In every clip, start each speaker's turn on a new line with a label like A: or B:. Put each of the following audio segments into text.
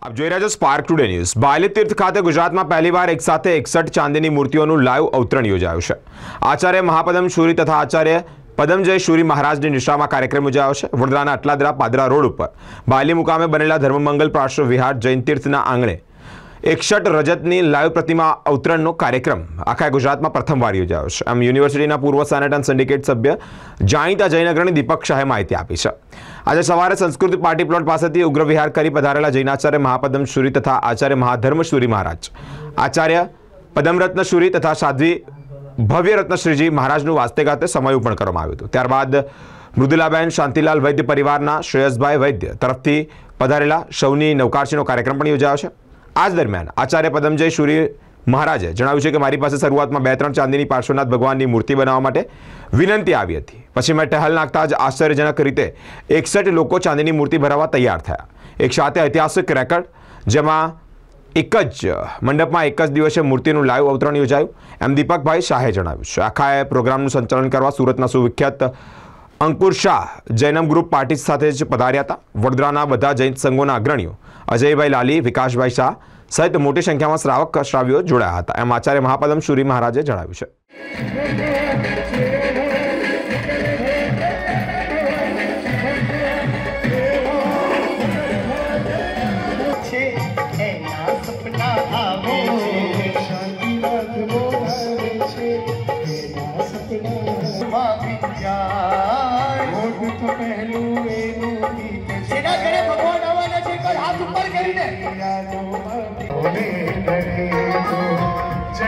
A: આપ જોઈ રહ્યા છો સ્પાર્ક ટુડે ન્યૂઝ। બાયલી તીર્થ ખાતે ગુજરાતમાં પહેલીવાર એકસાથે 61 ચાંદીની મૂર્તિઓનું લાઈવ અવતરણ યોજાયું છે। આચાર્ય મહાપદમ શૂરી તથા આચાર્ય પદમજય શૂરી મહારાજની નિષ્ઠામાં કાર્યક્રમ યોજાયો છે। વડોદરાના અટલાદરા પાદરા રોડ ઉપર બાયલી મુકામે બનેલા ધર્મમંગલ પ્રાશ્ર વિહાર જૈન તીર્થના આંગણે 61 રજતની લાઈવ પ્રતિમા અવતરણનો કાર્યક્રમ આખા ગુજરાતમાં પ્રથમવાર યોજાયો છે। આમ યુનિવર્સિટીના પૂર્વ સેનેટ અને સિન્ડિકેટ સભ્ય જાણીતા જૈન અગ્રણી દીપક શાહે માહિતી આપી છે। આજે સવારે સંસ્કૃતિ પાર્ટી પ્લોટ પાસેથી ઉગ્ર વિહાર કરી પધારેલા જૈનાચાર્ય મહાપદમ શૂરી તથા આચાર્ય મહાધર્મ શૂરી મહારાજ, આચાર્ય પદમરત્ન શૂરી તથા સાધ્વી ભવ્યરત્ન શ્રીજી મહારાજનું વાસ્તેગાતે સમર્પણ કરવામાં આવ્યું હતું। ત્યારબાદ મૃદુલાબેન શાંતિલાલ વૈદ્ય પરિવારના શ્રેયસભાઈ વૈદ્ય તરફથી પધારેલા સૌની નવકારસીનો કાર્યક્રમ પણ યોજાયો છે। આ દરમિયાન આચાર્ય પદમજય શૂરી મહારાજે જણાવ્યું છે કે મારી પાસે શરૂઆતમાં 2-3 ચાંદીની પાર્શ્વનાથ ભગવાનની મૂર્તિ બનાવવા માટે વિનંતી આવી હતી। પછી મેં ટહેલ નાખતા જ આશ્ચર્યજનક રીતે 61 લોકો ચાંદીની મૂર્તિ ભરાવવા તૈયાર થયા। એક સાથે ઐતિહાસિક રેકોર્ડ, જેમાં એક જ મંડપમાં એક જ દિવસે મૂર્તિનું લાઈવ અવતરણ યોજાયું, એમ દીપકભાઈ શાહે જણાવ્યું છે। આખા પ્રોગ્રામનું સંચાલન કરવા સુરતના સુવિખ્યાત અંકુર શાહ જૈનમ ગ્રુપ પાર્ટી સાથે જ પધાર્યા હતા। વડોદરાના બધા જૈન સંઘોના અગ્રણીઓ અજયભાઈ લાલી, વિકાસભાઈ શાહ સહિત મોટી સંખ્યામાં શ્રાવક શ્રાવ્યો જોડાયા હતા, એમ આચાર્ય મહાપદમ શૂરી મહારાજે જણાવ્યું છે।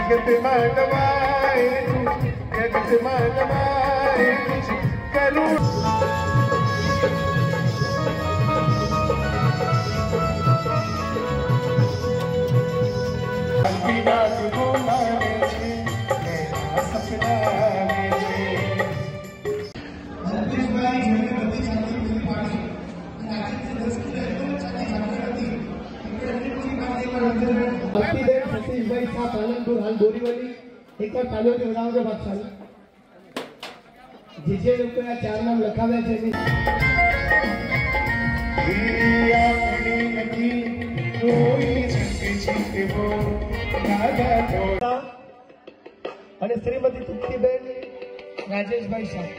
B: जगत मानवाए करूं बिना तुझको माने छे मेरा सपना में छे सतीशभाई जोने बધી ચાંદીની પાડી અને આખી 10 કિલો ચાંદી હતી ઇન્ટરનેટની માધ્યમથી ભક્તિદેવ સતીશભાઈ શાહ પાલનપુર હાલ બોરીવલી એકવાર તાળીઓથી વધાવજો બાદશાહ જે લોકો આ ચાર નામ લખાવ્યા છે આપણી નથી કોઈ જીતવો રાજા થોડા અને શ્રીમતી તૃપ્તિબેન રાજેશભાઈ શાહ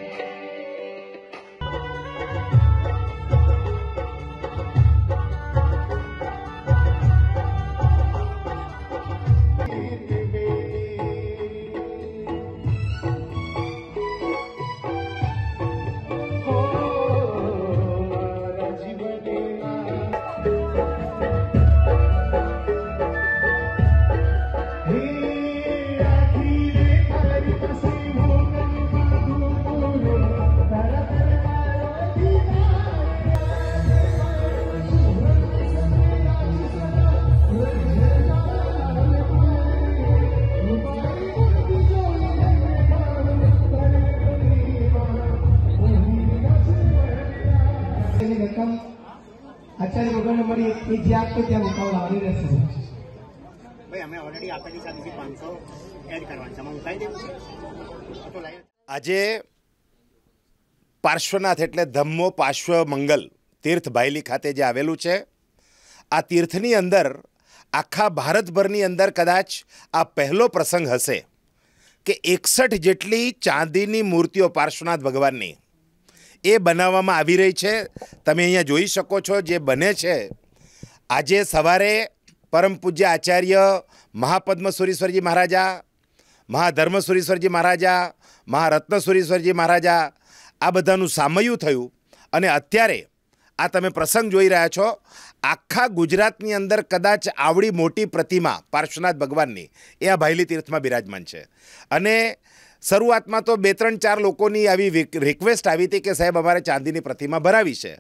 B: आचार्य भगवान हमारी एक याद तो क्या मुकाबला આવી રહેશે ભાઈ અમે ઓલરેડી આપેલી છે 500 એડ કરવાનું છે, અમે ઉતારી દેવું છે તો લાઈવ।
C: આજે પાર્શ્વનાથ એટલે ધમ્મો પાર્શ્વ મંગલ તીર્થ બાયલી ખાતે જે આવેલું છે, આ તીર્થની અંદર આખા ભારતભરની અંદર કદાચ આ પહેલો પ્રસંગ હશે કે 61 જેટલી ચાંદીની મૂર્તિઓ પાર્શ્વનાથ ભગવાનની એ બનાવવામાં આવી રહી છે। તમે અહીંયા જોઈ શકો છો જે બને છે। આજે સવારે પરમ પૂજ્ય આચાર્ય મહાપદ્મ સુરીશ્વરજી મહારાજા, મહાધર્મ સુરીશ્વરજી મહારાજા, મહારત્ન સુરીશ્વરજી મહારાજા આ બધાનું સામયું થયું અને અત્યારે આ તમે પ્રસંગ જોઈ રહ્યા છો। આખા ગુજરાતની અંદર કદાચ આવડી મોટી પ્રતિમા પાર્શ્વનાથ ભગવાનની એ આ બાયલી તીર્થમાં બિરાજમાન છે। અને શરૂઆતમાં તો 2-3-4 લોકોની આવી રિક્વેસ્ટ આવી હતી કે સાહેબ અમારે ચાંદીની પ્રતિમા ભરાવી છે,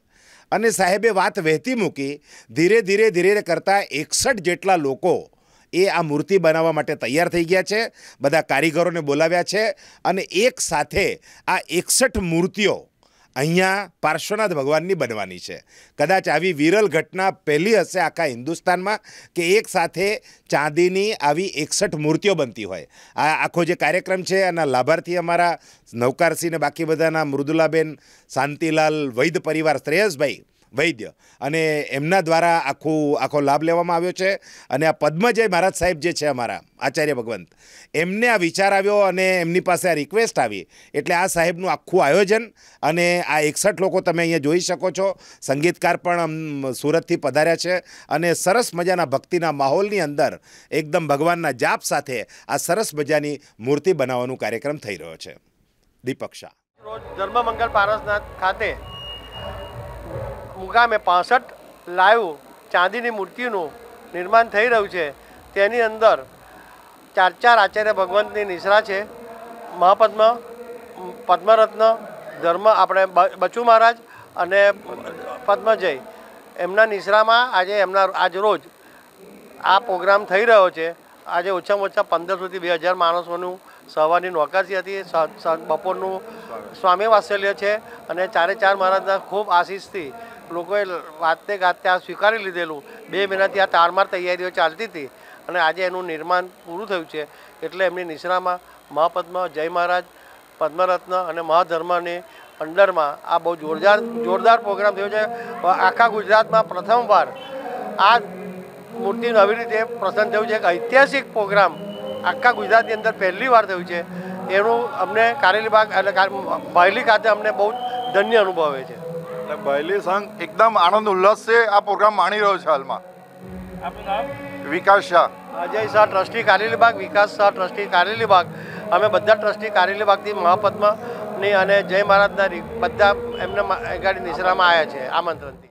C: અને સાહેબે વાત વહેતી મૂકી। ધીરે ધીરે કરતાં 61 જેટલા લોકો એ આ મૂર્તિ બનાવવા માટે તૈયાર થઈ ગયા છે। બધા કારીગરોને બોલાવ્યા છે અને એક સાથે આ 61 મૂર્તિઓ અહીંયા પાર્શ્વનાથ ભગવાનની બનવાની છે। કદાચ આવી વિરલ ઘટના પહેલી હશે આખા હિન્દુસ્તાનમાં કે એક સાથે ચાંદીની આવી 61 મૂર્તિઓ બનતી હોય। આ આખો જે કાર્યક્રમ છે આના લાભાર્થી અમારા નવકારસિંહ ને બાકી બધાના મૃદુલાબેન, શાંતિલાલ, વૈદ પરિવાર, શ્રેયસભાઈ વૈદ્ય અને એમના દ્વારા આખો લાભ લેવામાં આવ્યો છે. અને આ પદ્મજય મહારાજ સાહેબ જે છે અમારા આચાર્ય ભગવંત, એમને આ વિચાર આવ્યો અને એમની પાસે આ રિક્વેસ્ટ આવી એટલે આ સાહેબનું આખું આયોજન અને આ 61 લોકો તમે અહીંયા જોઈ શકો છો. સંગીતકાર પણ સુરતથી પધાર્યા છે અને સરસ મજાના ભક્તિના માહોલની અંદર એકદમ ભગવાનના જાપ સાથે આ સરસ મજાની મૂર્તિ બનાવવાનો કાર્યક્રમ થઈ રહ્યો છે. દીપક શાહ.
D: રોજ ધર્મમંગલ પારસનાથ ખાતે મુકામે 65 લાઈવ ચાંદીની મૂર્તિનું નિર્માણ થઈ રહ્યું છે. તેની અંદર 4 આચાર્ય ભગવંતની નિશ્રા છે. મહાપદ્મ, પદ્મરત્ન, આપણે બચુ મહારાજ અને પદ્મજય, એમના નિશ્રામાં આજ રોજ આ પ્રોગ્રામ થઈ રહ્યો છે. આજે ઓછામાં ઓછા 1500થી 2000 માણસોનું સવારની નોકરી હતી. બપોરનું સ્વામી વાત્સલ્ય છે અને 4 મહારાજના ખૂબ આશીષથી લોકોએ વાતે ગાતે આ સ્વીકારી લીધેલું. 2 મહિનાથી આ તારમાર તૈયારીઓ ચાલતી હતી અને આજે એનું નિર્માણ પૂરું થયું છે. એટલે એમની નિશ્રામાં મહાપદ્મ, જય મહારાજ, પદ્મરત્ન અને મહાધર્મની અંડરમાં આ બહુ જોરદાર પ્રોગ્રામ થયો છે. આખા ગુજરાતમાં પ્રથમવાર આ મૂર્તિનું આવી રીતે પ્રસન્ન થયું છે. એક ઐતિહાસિક પ્રોગ્રામ આખા ગુજરાતની અંદર પહેલી વાર થયું છે. એનું અમને કારેલીબાગ એટલે બાયલી ખાતે અમને બહુ ધન્ય અનુભવે છે.
E: બાયલી સંઘ એકદમ આનંદ ઉલ્લાસથી આ પ્રોગ્રામ માણી રહ્યો છે. હાલમાં વિકાસ શાહ,
D: અજય શાહ ટ્રસ્ટી કારેલીબાગ, વિકાસ શાહ ટ્રસ્ટી કારેલીબાગ, અમે બધા ટ્રસ્ટી કારેલીબાગથી મહાપદ્મની અને જય મહારાજના બધા એમને ગાડી નિશ્રામાં આવ્યા છે આમંત્રણથી.